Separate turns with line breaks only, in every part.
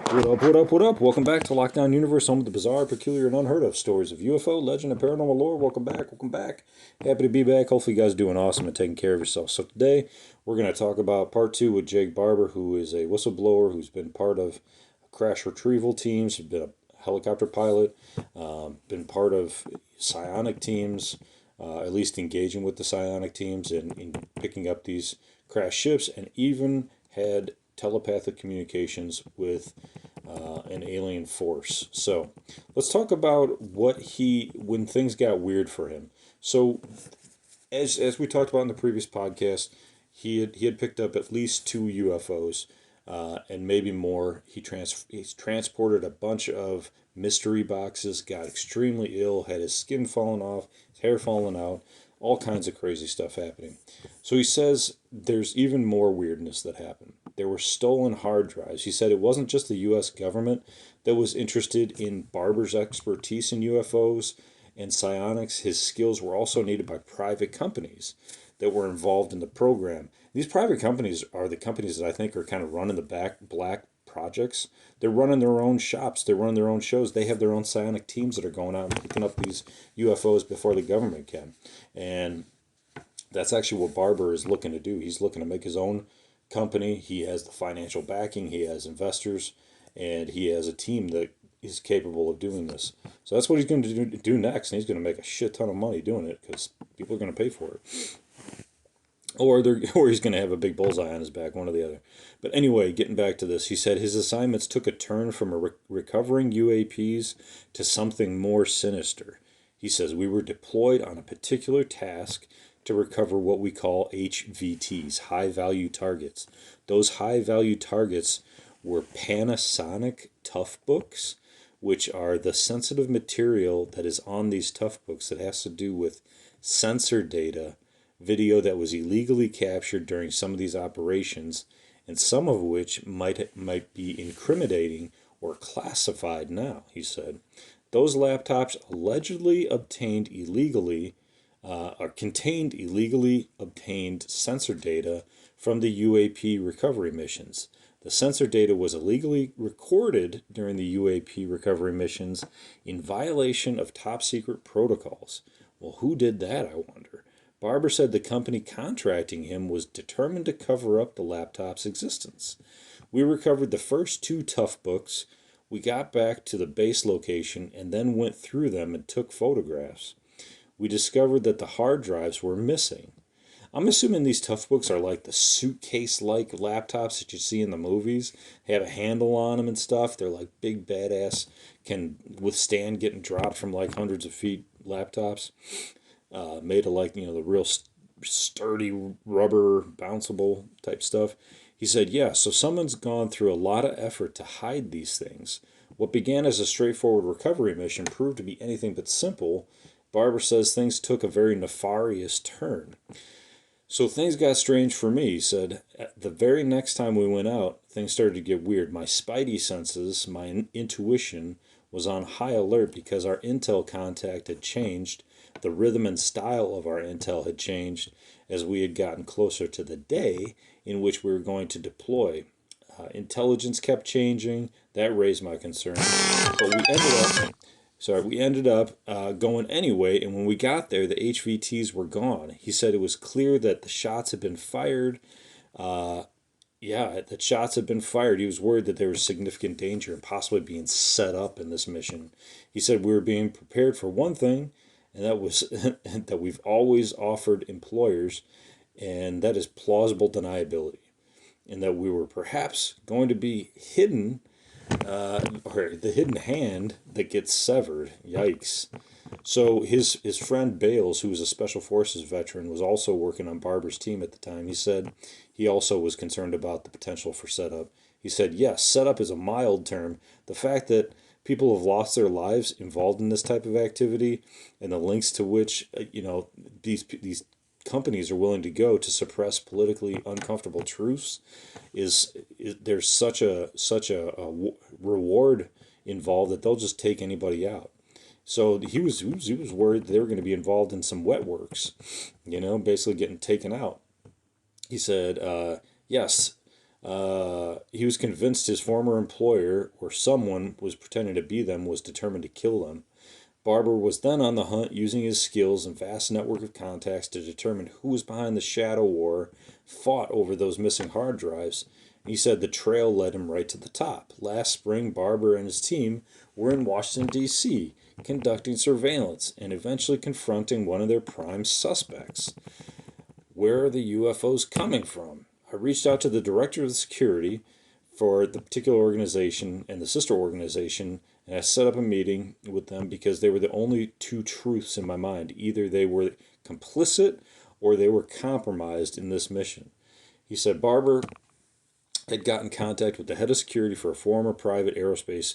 What up, what up, what up? Welcome back to Lockdown Universe, home of the bizarre, peculiar, and unheard of stories of UFO, legend, and paranormal lore. Welcome back, welcome back. Happy to be back. Hopefully you guys are doing awesome and taking care of yourself. So today, we're going to talk about part two with Jake Barber, who is a whistleblower who's been part of crash retrieval teams, been a helicopter pilot, been part of psionic teams, at least engaging with the psionic teams in picking up these crash ships, and even had telepathic communications with an alien force. So let's talk about when things got weird for him. So as we talked about in the previous podcast, he had picked up at least two UFOs, and maybe more. He's transported a bunch of mystery boxes, got extremely ill, had his skin falling off, his hair falling out, all kinds of crazy stuff happening. So he says there's even more weirdness that happened. There were stolen hard drives. He said it wasn't just the U.S. government that was interested in Barber's expertise in UFOs and psionics. His skills were also needed by private companies that were involved in the program. These private companies are the companies that I think are kind of running the black projects. They're running their own shops. They're running their own shows. They have their own psionic teams that are going out and picking up these UFOs before the government can. And that's actually what Barber is looking to do. He's looking to make his own company. He has the financial backing. He has investors, and he has a team that is capable of doing this. So that's what he's going to do next, and he's going to make a shit ton of money doing it because people are going to pay for it. Or he's going to have a big bullseye on his back, one or the other. But anyway, getting back to this, he said his assignments took a turn from recovering UAPs to something more sinister. He says we were deployed on a particular task to recover what we call HVTs, high value targets. Those high value targets were Panasonic Tough Books, which are the sensitive material that is on these Tough Books that has to do with sensor data, video that was illegally captured during some of these operations, and some of which might be incriminating or classified now, he said. Those laptops allegedly obtained illegally or contained illegally obtained sensor data from the UAP recovery missions. The sensor data was illegally recorded during the UAP recovery missions in violation of top secret protocols. Well, who did that, I wonder? Barber said the company contracting him was determined to cover up the laptop's existence. We recovered the first two Tough Books. We got back to the base location and then went through them and took photographs. We discovered that the hard drives were missing. I'm assuming these Tough Books are like the suitcase-like laptops that you see in the movies. They have a handle on them and stuff. They're like big, badass, can withstand getting dropped from like hundreds of feet laptops. Made of like, the real sturdy rubber, bounceable type stuff. He said, yeah, so someone's gone through a lot of effort to hide these things. What began as a straightforward recovery mission proved to be anything but simple. Barber says things took a very nefarious turn. So things got strange for me, he said. The very next time we went out, things started to get weird. My spidey senses, my intuition, was on high alert because our intel contact had changed. The rhythm and style of our intel had changed as we had gotten closer to the day in which we were going to deploy. Intelligence kept changing. That raised my concern. But we ended up going anyway, and when we got there, the HVTs were gone. He said it was clear that the shots had been fired. That shots had been fired. He was worried that there was significant danger and possibly being set up in this mission. He said we were being prepared for one thing, and that was that we've always offered employers, and that is plausible deniability, and that we were perhaps going to be hidden, or the hidden hand that gets severed. Yikes. So his friend Bales, who was a Special Forces veteran, was also working on Barber's team at the time. He said he also was concerned about the potential for setup. He said, yes, setup is a mild term. The fact that people have lost their lives involved in this type of activity and the lengths to which, these companies are willing to go to suppress politically uncomfortable truths is there's such a reward involved that they'll just take anybody out. So he was worried they were going to be involved in some wet works, basically getting taken out. He said, yes, He was convinced his former employer, or someone was pretending to be them, was determined to kill them. Barber was then on the hunt, using his skills and vast network of contacts to determine who was behind the shadow war fought over those missing hard drives. He said the trail led him right to the top. Last spring, Barber and his team were in Washington, D.C., conducting surveillance and eventually confronting one of their prime suspects. Where are the UFOs coming from? I reached out to the director of security for the particular organization and the sister organization, and I set up a meeting with them because they were the only two truths in my mind. Either they were complicit or they were compromised in this mission. He said Barber had got in contact with the head of security for a former private aerospace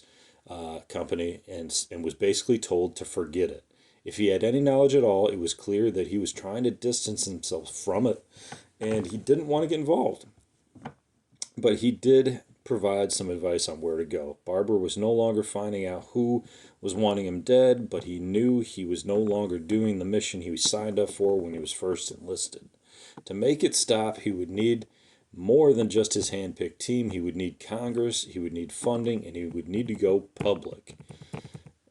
company and was basically told to forget it. If he had any knowledge at all, it was clear that he was trying to distance himself from it, and he didn't want to get involved. But he did provide some advice on where to go. Barber was no longer finding out who was wanting him dead, but he knew he was no longer doing the mission he was signed up for when he was first enlisted. To make it stop, he would need more than just his hand-picked team. He would need Congress, he would need funding, and he would need to go public.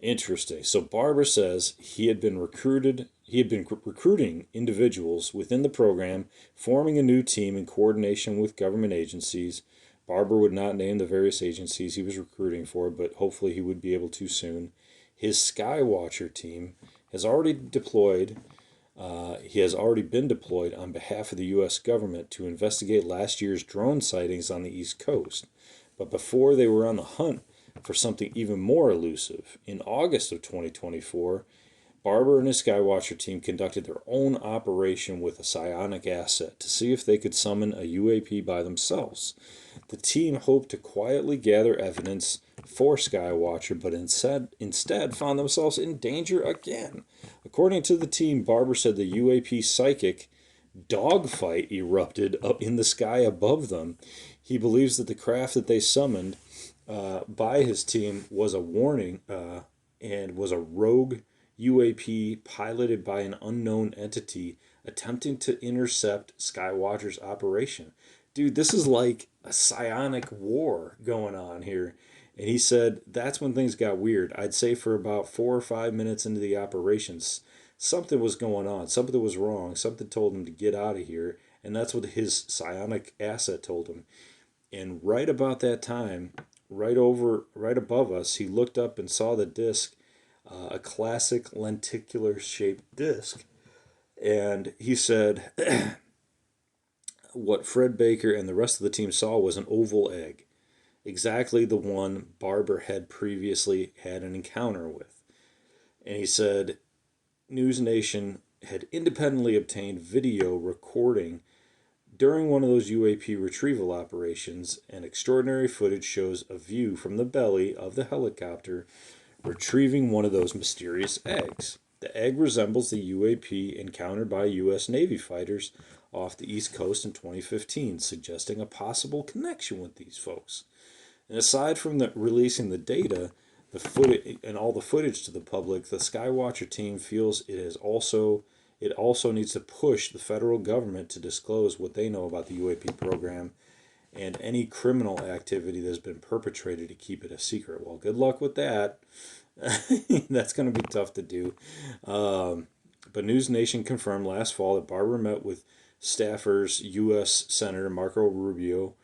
Interesting. So Barber says he had been recruiting individuals within the program, forming a new team in coordination with government agencies. Barber would not name the various agencies he was recruiting for, but hopefully he would be able to soon. His Skywatcher team has already deployed. He has already been deployed on behalf of the U.S. government to investigate last year's drone sightings on the East Coast. But before they were on the hunt for something even more elusive, in August of 2024, Barber and his Skywatcher team conducted their own operation with a psionic asset to see if they could summon a UAP by themselves. The team hoped to quietly gather evidence for Skywatcher, but instead found themselves in danger again. According to the team, Barber said the UAP psychic dogfight erupted up in the sky above them. He believes that the craft that they summoned by his team was a warning and was a rogue UAP piloted by an unknown entity attempting to intercept Skywatcher's operation. Dude, this is like a psionic war going on here. And he said that's when things got weird. I'd say for about 4 or 5 minutes into the operations, something was going on, something was wrong, something told him to get out of here. And that's what his psionic asset told him. And right about that time, right above us, he looked up and saw the disc, a classic lenticular shaped disc. And he said what Fred Baker and the rest of the team saw was an oval egg, exactly the one Barber had previously had an encounter with. And he said News Nation had independently obtained video recording during one of those UAP retrieval operations, and extraordinary footage shows a view from the belly of the helicopter retrieving one of those mysterious eggs. The egg resembles the UAP encountered by U.S. Navy fighters off the East Coast in 2015, suggesting a possible connection with these folks. And aside from releasing the data, the footage and all the footage to the public, the Skywatcher team feels it also needs to push the federal government to disclose what they know about the UAP program and any criminal activity that's been perpetrated to keep it a secret. Well, good luck with that. That's going to be tough to do. But News Nation confirmed last fall that Barber met with staffers U.S. Senator Marco Rubio,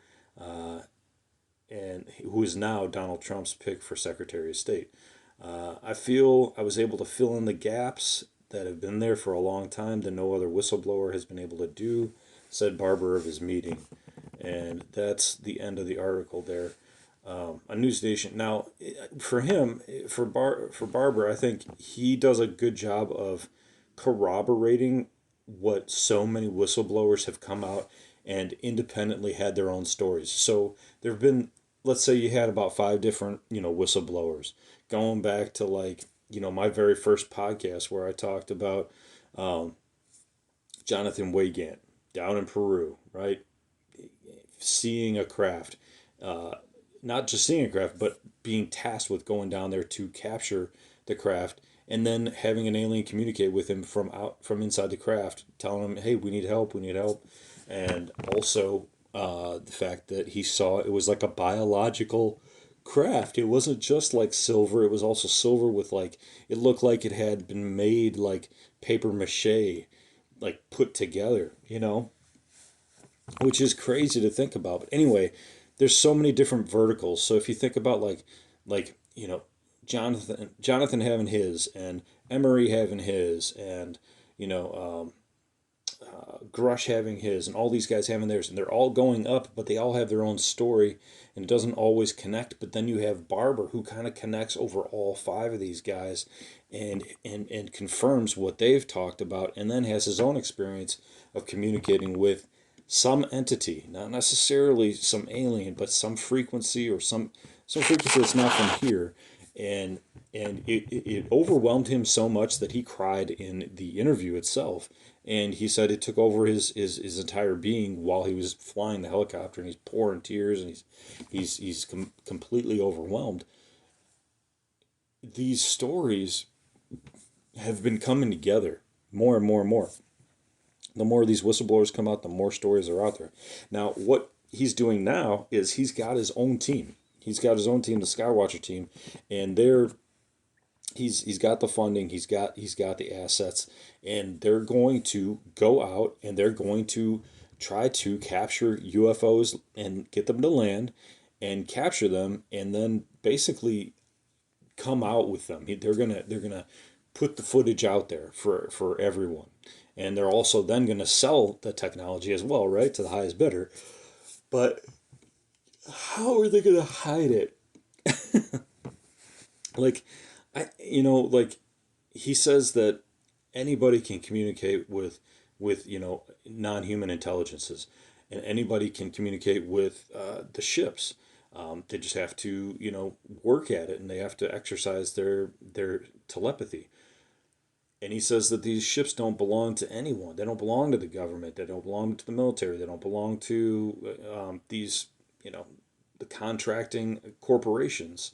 and who is now Donald Trump's pick for Secretary of State. I feel I was able to fill in the gaps that have been there for a long time that no other whistleblower has been able to do, said Barber of his meeting. And that's the end of the article there. A News Nation. Now, for him, for Barber, I think he does a good job of corroborating what so many whistleblowers have come out and independently had their own stories. So there have been, let's say you had about 5 different, whistleblowers going back to my very first podcast where I talked about Jonathan Weygandt down in Peru, right? Seeing a craft, not just seeing a craft, but being tasked with going down there to capture the craft, and then having an alien communicate with him from inside the craft, telling him, "Hey, we need help, and also the fact that he saw it was like a biological craft. It wasn't just like silver, it was also silver with like, it looked like it had been made like paper mache, like put together, which is crazy to think about. But anyway, there's so many different verticals. So if you think about like Jonathan having his, and Emery having his, and you know Grush having his, and all these guys having theirs, and they're all going up, but they all have their own story, and it doesn't always connect. But then you have Barber, who kind of connects over all five of these guys, and confirms what they've talked about, and then has his own experience of communicating with some entity, not necessarily some alien, but some frequency, or some frequency that's not from here, and it overwhelmed him so much that he cried in the interview itself. And he said it took over his entire being while he was flying the helicopter, and he's pouring tears, and he's completely overwhelmed. These stories have been coming together more and more and more. The more these whistleblowers come out, the more stories are out there. Now, what he's doing now is he's got his own team. He's got his own team, the Skywatcher team, and he's got the funding, he's got the assets, and they're going to go out and they're going to try to capture UFOs and get them to land and capture them, and then basically come out with them. They're gonna put the footage out there for everyone, and they're also then gonna sell the technology as well, right, to the highest bidder. But how are they gonna hide it? Like, like he says that anybody can communicate with non-human intelligences, and anybody can communicate with the ships. They just have to work at it, and they have to exercise their telepathy. And he says that these ships don't belong to anyone. They don't belong to the government. They don't belong to the military. They don't belong to these, the contracting corporations,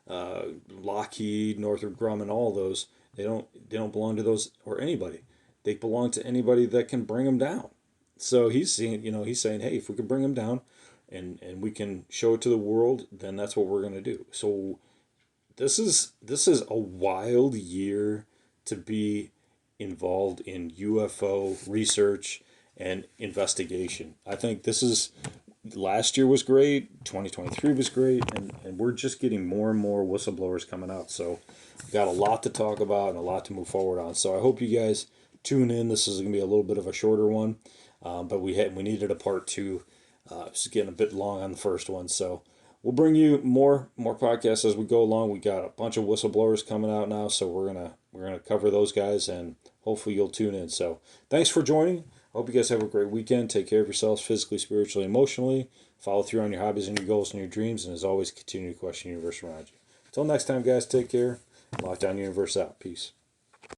Lockheed, Northrop Grumman, all those. They don't belong to those or anybody. They belong to anybody that can bring them down. So he's saying, hey, if we can bring them down, and we can show it to the world, then that's what we're gonna do. So this is a wild year to be involved in UFO research and investigation. I think this is last year was great, 2023 was great, and we're just getting more and more whistleblowers coming out. So we've got a lot to talk about and a lot to move forward on. So I hope you guys tune in. This is going to be a little bit of a shorter one, but we needed a part two. It's getting a bit long on the first one, so we'll bring you more podcasts as we go along. We got a bunch of whistleblowers coming out now, so we're gonna cover those guys, and hopefully you'll tune in. So thanks for joining. I hope you guys have a great weekend. Take care of yourselves physically, spiritually, emotionally. Follow through on your hobbies and your goals and your dreams, and as always, continue to question the universe around you. Until next time, guys, take care. Lockdown Universe out. Peace.